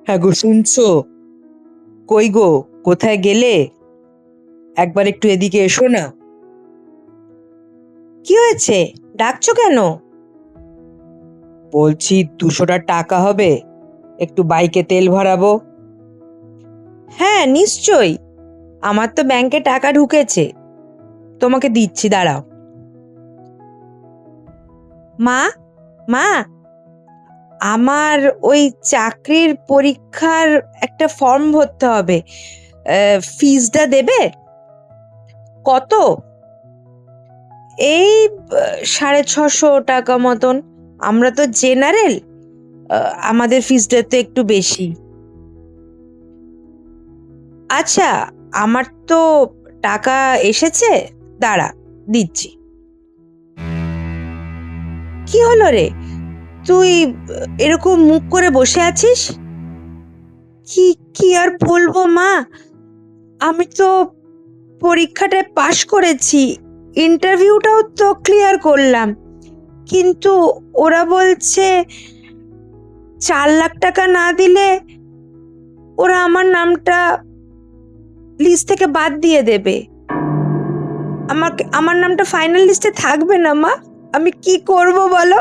হ্যাঁ গো, শুনছো? কই গো, কোথায় গেলে? একবার একটু এদিকে এসো না। কি হয়েছে? ডাকছো কেন? বলছি 200টা টাকা হবে, একটু বাইকে তেল ভরাবো। হ্যাঁ, নিশ্চয়ই। আমার তো ব্যাংকে টাকা ঢুকেছে, তোমাকে দিচ্ছি, দাঁড়াও। মা, মা, আমার ওই চাকরির পরীক্ষার একটা ফর্ম ভরতে হবে, ফিজটা দেবে? কত? এই 650 টাকা মতন। আমরা তো জেনারেল, আমাদের ফিজটা তো একটু বেশি। আচ্ছা, আমার তো টাকা এসেছে, দাঁড়া, দিচ্ছি। কি হলো রে, তুই এরকম মুখ করে বসে আছিস? কি কি আর বলবো মা, আমি তো পরীক্ষাটায় পাশ করেছি, ইন্টারভিউটাও তো ক্লিয়ার করলাম, কিন্তু ওরা বলছে 4 লাখ টাকা না দিলে ওরা আমার নামটা লিস্ট থেকে বাদ দিয়ে দেবে। আমার নামটা ফাইনাল লিস্টে থাকবে না মা, আমি কি করব বলো?